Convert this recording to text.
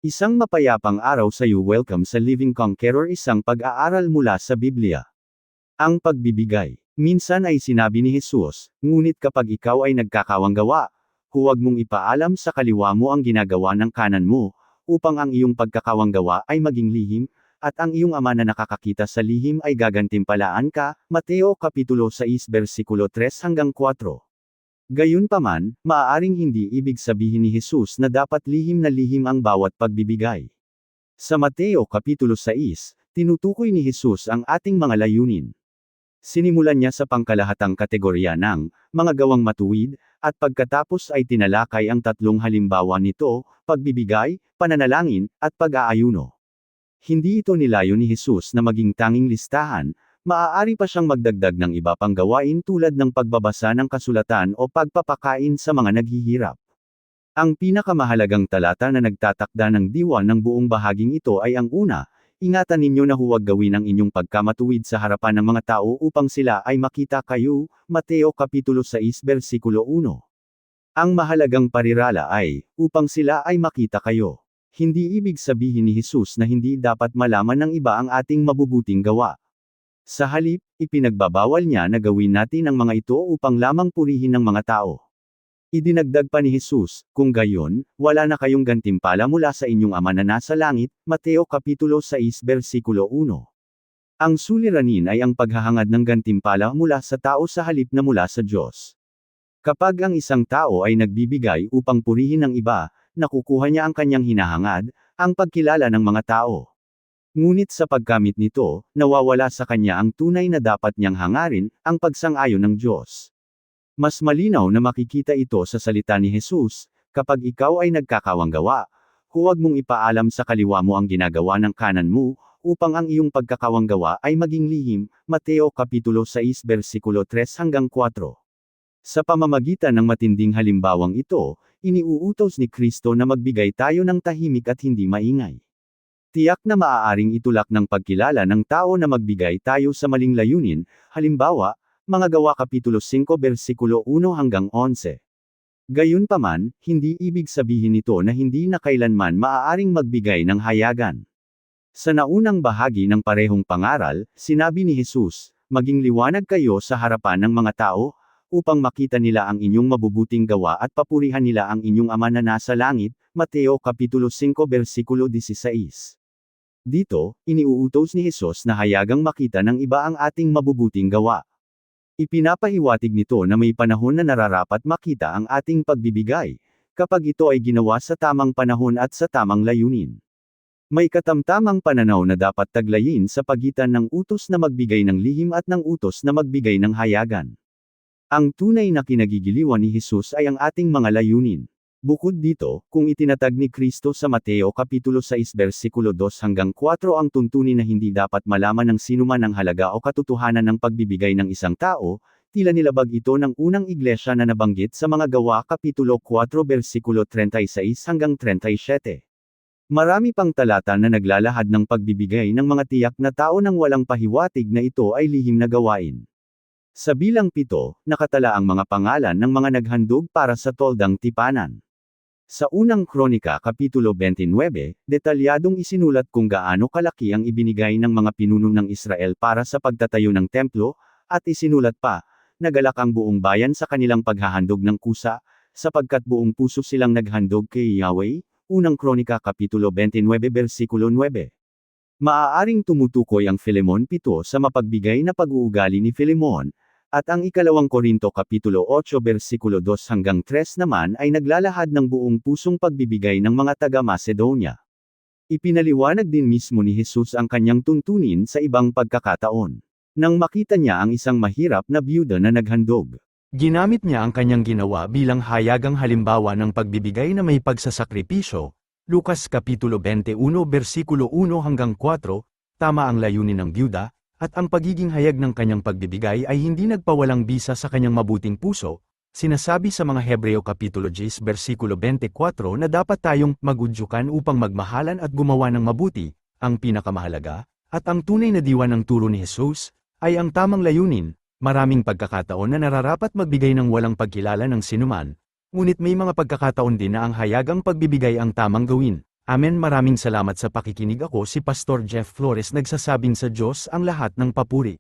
Isang mapayapang araw sa iyo. Welcome sa Living Conqueror, isang pag-aaral mula sa Biblia. Ang pagbibigay. Minsan ay sinabi ni Jesus, ngunit kapag ikaw ay nagkakawanggawa, huwag mong ipaalam sa kaliwa mo ang ginagawa ng kanan mo, upang ang iyong pagkakawanggawa ay maging lihim, at ang iyong ama na nakakakita sa lihim ay gagantimpalaan ka. Mateo Kapitulo 6 versikulo 3 hanggang 4. Gayunpaman, maaaring hindi ibig sabihin ni Jesus na dapat lihim na lihim ang bawat pagbibigay. Sa Mateo Kapitulo 6, tinutukoy ni Jesus ang ating mga layunin. Sinimulan niya sa pangkalahatang kategorya ng mga gawang matuwid, at pagkatapos ay tinalakay ang tatlong halimbawa nito: pagbibigay, pananalangin, at pag-aayuno. Hindi ito nilayo ni Jesus na maging tanging listahan. Maaari pa siyang magdagdag ng iba pang gawain tulad ng pagbabasa ng kasulatan o pagpapakain sa mga naghihirap. Ang pinakamahalagang talata na nagtatakda ng diwa ng buong bahaging ito ay ang una: ingatan ninyo na huwag gawin ang inyong pagkamatuwid sa harapan ng mga tao upang sila ay makita kayo. Mateo Kapitulo 6 versikulo 1. Ang mahalagang parirala ay, upang sila ay makita kayo. Hindi ibig sabihin ni Jesus na hindi dapat malaman ng iba ang ating mabubuting gawa. Sa halip, ipinagbabawal niya na gawin natin ang mga ito upang lamang purihin ng mga tao. Idinagdag pa ni Jesus, kung gayon, wala na kayong gantimpala mula sa inyong ama na nasa langit. Mateo Kapitulo 6 versikulo 1. Ang suliranin ay ang paghahangad ng gantimpala mula sa tao sa halip na mula sa Diyos. Kapag ang isang tao ay nagbibigay upang purihin ng iba, nakukuha niya ang kanyang hinahangad, ang pagkilala ng mga tao. Ngunit sa pagkamit nito, nawawala sa kanya ang tunay na dapat niyang hangarin, ang pagsang-ayon ng Diyos. Mas malinaw na makikita ito sa salita ni Jesus: kapag ikaw ay nagkakawanggawa, huwag mong ipaalam sa kaliwa mo ang ginagawa ng kanan mo, upang ang iyong pagkakawanggawa ay maging lihim. Mateo Kapitulo 6 versikulo 3 hanggang 4. Sa pamamagitan ng matinding halimbawang ito, iniuutos ni Kristo na magbigay tayo ng tahimik at hindi maingay. Tiyak na maaaring itulak ng pagkilala ng tao na magbigay tayo sa maling layunin. Halimbawa, Mga Gawa Kapitulo 5 versikulo 1 hanggang 11. Gayunpaman, hindi ibig sabihin nito na hindi na kailanman maaaring magbigay ng hayagan. Sa naunang bahagi ng parehong pangaral, sinabi ni Jesus, maging liwanag kayo sa harapan ng mga tao, upang makita nila ang inyong mabubuting gawa at papurihan nila ang inyong ama na nasa langit. Mateo Kapitulo 5 versikulo 16. Dito, iniuutos ni Jesus na hayagang makita ng iba ang ating mabubuting gawa. Ipinapahiwatig nito na may panahon na nararapat makita ang ating pagbibigay, kapag ito ay ginawa sa tamang panahon at sa tamang layunin. May katamtamang pananaw na dapat taglayin sa pagitan ng utos na magbigay ng lihim at ng utos na magbigay ng hayagan. Ang tunay na kinagigiliwan ni Jesus ay ang ating mga layunin. Bukod dito, kung itinatag ni Kristo sa Mateo Kapitulo 6 versikulo 2 hanggang 4 ang tuntunin na hindi dapat malaman ng sinuman ang halaga o katotohanan ng pagbibigay ng isang tao, tila nilabag ito ng unang iglesia na nabanggit sa Mga Gawa Kapitulo 4 versikulo 36 hanggang 37. Marami pang talata na naglalahad ng pagbibigay ng mga tiyak na tao nang walang pahiwatig na ito ay lihim na gawain. Sa bilang 7, nakatala ang mga pangalan ng mga naghandog para sa toldang tipanan. Sa unang Kronika Kapitulo 29, detalyadong isinulat kung gaano kalaki ang ibinigay ng mga pinuno ng Israel para sa pagtatayo ng templo, at isinulat pa, nagalak ang buong bayan sa kanilang paghahandog ng kusa, sapagkat buong puso silang naghandog kay Yahweh. Unang Kronika Kapitulo 29 versikulo 9. Maaaring tumutukoy ang Filemon 7 sa mapagbigay na pag-uugali ni Filemon, at ang ikalawang Korinto Kapitulo 8 versikulo 2 hanggang 3 naman ay naglalahad ng buong pusong pagbibigay ng mga taga-Macedonia. Ipinaliwanag din mismo ni Jesus ang kanyang tuntunin sa ibang pagkakataon. Nang makita niya ang isang mahirap na byuda na naghandog, ginamit niya ang kanyang ginawa bilang hayagang halimbawa ng pagbibigay na may pagsasakripisyo. Lucas Kapitulo 21 versikulo 1 hanggang 4, tama ang layunin ng byuda, at ang pagiging hayag ng kanyang pagbibigay ay hindi nagpawalang bisa sa kanyang mabuting puso. Sinasabi sa mga Hebreo Kapitulo 10 versikulo 24 na dapat tayong magudyukan upang magmahalan at gumawa ng mabuti. Ang pinakamahalaga, at ang tunay na diwa ng turo ni Jesus, ay ang tamang layunin. Maraming pagkakataon na nararapat magbigay ng walang pagkilala ng sinuman, ngunit may mga pagkakataon din na ang hayagang pagbibigay ang tamang gawin. Amen. Maraming salamat sa pakikinig. Ako si Pastor Jeff Flores, nagsasabing sa Diyos ang lahat ng papuri.